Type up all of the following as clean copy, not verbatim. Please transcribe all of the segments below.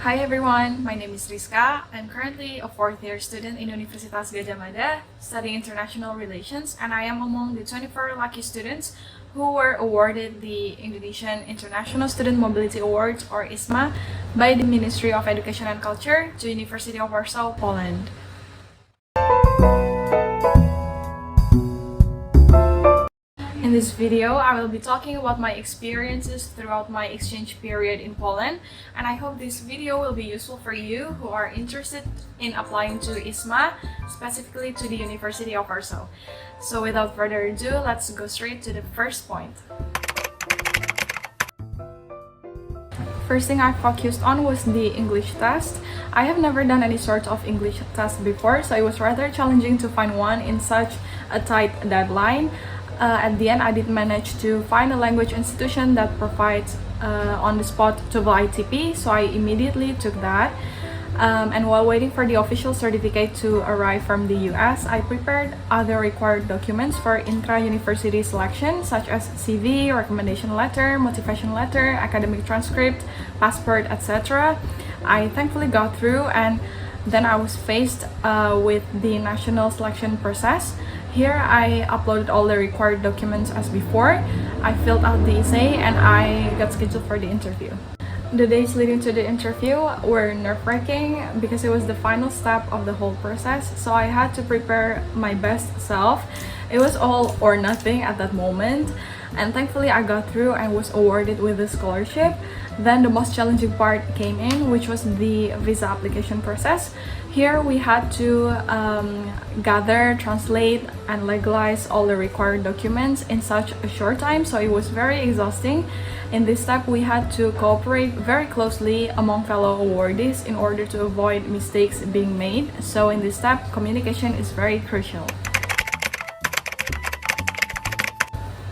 Hi everyone, my name is Rizka. I'm currently a fourth-year student in Universitas Gadjah Mada, studying international relations, and I am among the 24 lucky students who were awarded the Indonesian International Student Mobility Awards, or IISMA, by the Ministry of Education and Culture to University of Warsaw, Poland. In this video, I will be talking about my experiences throughout my exchange period in Poland, and I hope this video will be useful for you who are interested in applying to IISMA, specifically to the University of Warsaw. So without further ado, let's go straight to the first point. First thing I focused on was the English test. I have never done any sort of English test before, so it was rather challenging to find one in such a tight deadline. At the end, I did manage to find a language institution that provides on-the-spot TOEFL ITP, so I immediately took that. And while waiting for the official certificate to arrive from the US, I prepared other required documents for intra-university selection, such as CV, recommendation letter, motivation letter, academic transcript, passport, etc. I thankfully got through, and then I was faced with the national selection process. Here, I uploaded all the required documents as before. I filled out the essay and I got scheduled for the interview. The days leading to the interview were nerve-wracking because it was the final step of the whole process, so I had to prepare my best self. It was all or nothing at that moment, and thankfully I got through and was awarded with a scholarship. Then the most challenging part came in, which was the visa application process. Here we had to gather, translate, and legalize all the required documents in such a short time, so it was very exhausting. In this step, we had to cooperate very closely among fellow awardees in order to avoid mistakes being made. So in this step, communication is very crucial.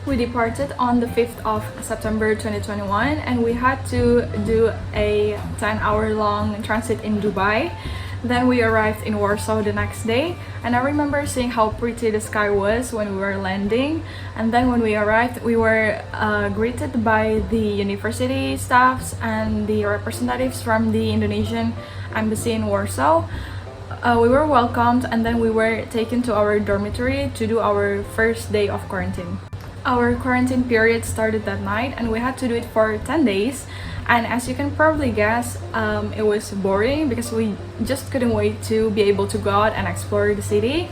We departed on the 5th of September 2021, and we had to do a 10-hour-long transit in Dubai. Then we arrived in Warsaw the next day, and I remember seeing how pretty the sky was when we were landing. And then when we arrived, we were greeted by the university staffs and the representatives from the Indonesian embassy in Warsaw. We were welcomed, and then we were taken to our dormitory to do our first day of quarantine. Our quarantine period started that night, and we had to do it for 10 days. And as you can probably guess, it was boring because we just couldn't wait to be able to go out and explore the city.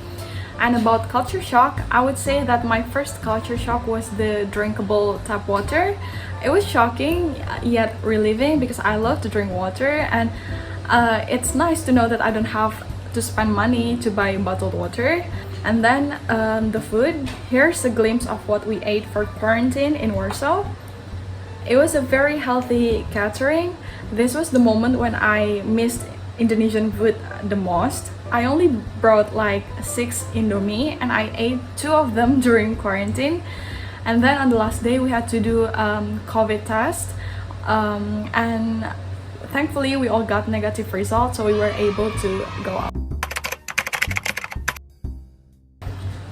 And about culture shock, I would say that my first culture shock was the drinkable tap water. It was shocking yet relieving because I love to drink water, and it's nice to know that I don't have to spend money to buy bottled water. And then the food. Here's a glimpse of what we ate for quarantine in Warsaw. It was a very healthy catering. This was the moment when I missed Indonesian food the most. I only brought like 6 Indomie, and I ate 2 of them during quarantine. And then on the last day, we had to do COVID test. And thankfully, we all got negative results, so we were able to go out.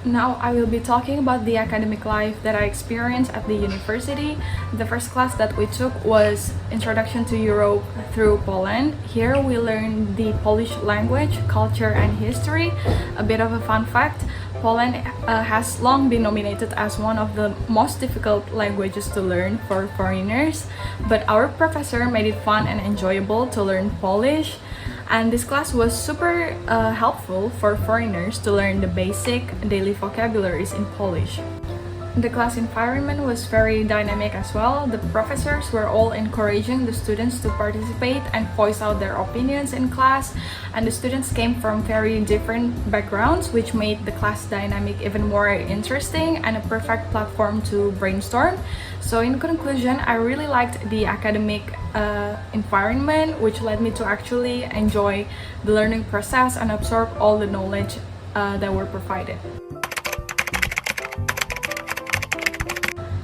Now I will be talking about the academic life that I experienced at the university. The first class that we took was Introduction to Europe through Poland. Here we learned the Polish language, culture, and history. A bit of a fun fact, Poland has long been nominated as one of the most difficult languages to learn for foreigners, but our professor made it fun and enjoyable to learn Polish. And this class was super helpful for foreigners to learn the basic daily vocabularies in Polish. The class environment was very dynamic as well. The professors were all encouraging the students to participate and voice out their opinions in class, and the students came from very different backgrounds, which made the class dynamic even more interesting and a perfect platform to brainstorm. So in conclusion, I really liked the academic environment, which led me to actually enjoy the learning process and absorb all the knowledge that were provided.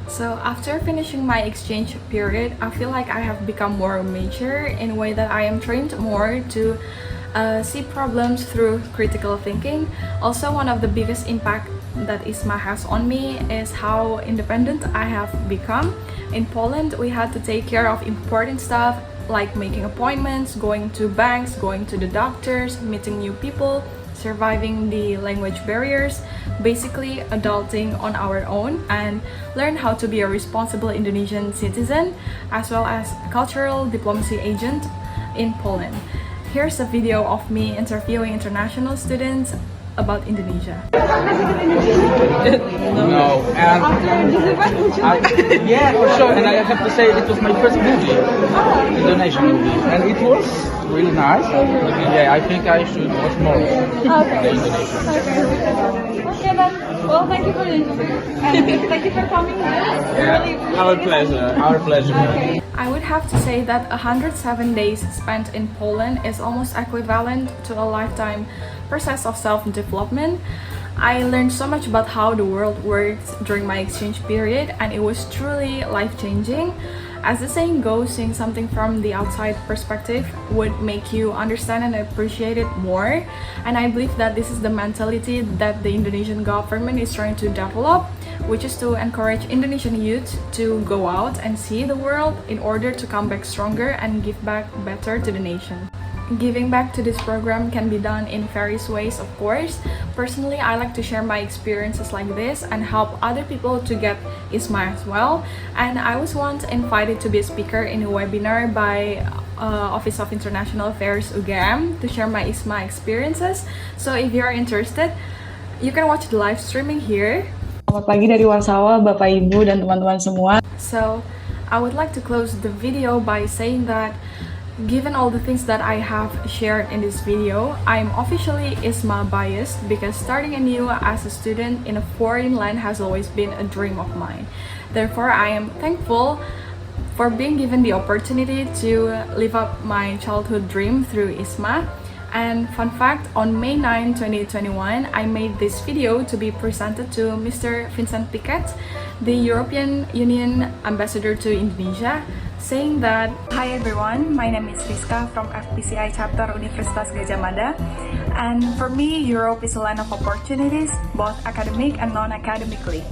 So after finishing my exchange period, I feel like I have become more mature in a way that I am trained more to see problems through critical thinking. Also, one of the biggest impact that IISMA has on me is how independent I have become. In Poland, we had to take care of important stuff like making appointments, going to banks, going to the doctors, meeting new people, surviving the language barriers, basically adulting on our own, and learn how to be a responsible Indonesian citizen as well as cultural diplomacy agent in Poland. Here's a video of me interviewing international students about Indonesia. No, and yeah, for sure. And I have to say, it was my first movie, Indonesian movie, and it was really nice. Yeah, I think I should watch more. Okay. Indonesian. Okay then. Well, thank you for the interview and thank you for coming here. Really Our pleasure. Our pleasure. Okay. I would have to say that 107 days spent in Poland is almost equivalent to a lifetime process of self-development. I learned so much about how the world works during my exchange period, and it was truly life-changing. As the saying goes, seeing something from the outside perspective would make you understand and appreciate it more. And I believe that this is the mentality that the Indonesian government is trying to develop, which is to encourage Indonesian youth to go out and see the world in order to come back stronger and give back better to the nation. Giving back to this program can be done in various ways, of course. Personally, I like to share my experiences like this and help other people to get IISMA as well. And I was once invited to be a speaker in a webinar by Office of International Affairs UGM to share my IISMA experiences. So if you are interested, you can watch the live streaming here. Selamat pagi dari Warsawa, Bapak Ibu dan teman-teman semua. So I would like to close the video by saying that given all the things that I have shared in this video, I'm officially IISMA biased because starting anew as a student in a foreign land has always been a dream of mine. Therefore, I am thankful for being given the opportunity to live up my childhood dream through IISMA. And fun fact, on May 9, 2021, I made this video to be presented to Mr. Vincent Piket, the European Union Ambassador to Indonesia, saying that, "Hi everyone, my name is Rizka from FPCI chapter Universitas Gadjah Mada, and for me, Europe is a land of opportunities, both academic and non-academically."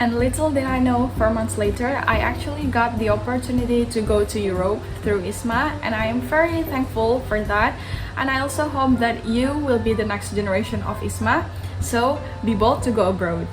And little did I know, 4 months later, I actually got the opportunity to go to Europe through IISMA, and I am very thankful for that. And I also hope that you will be the next generation of IISMA, so be bold to go abroad.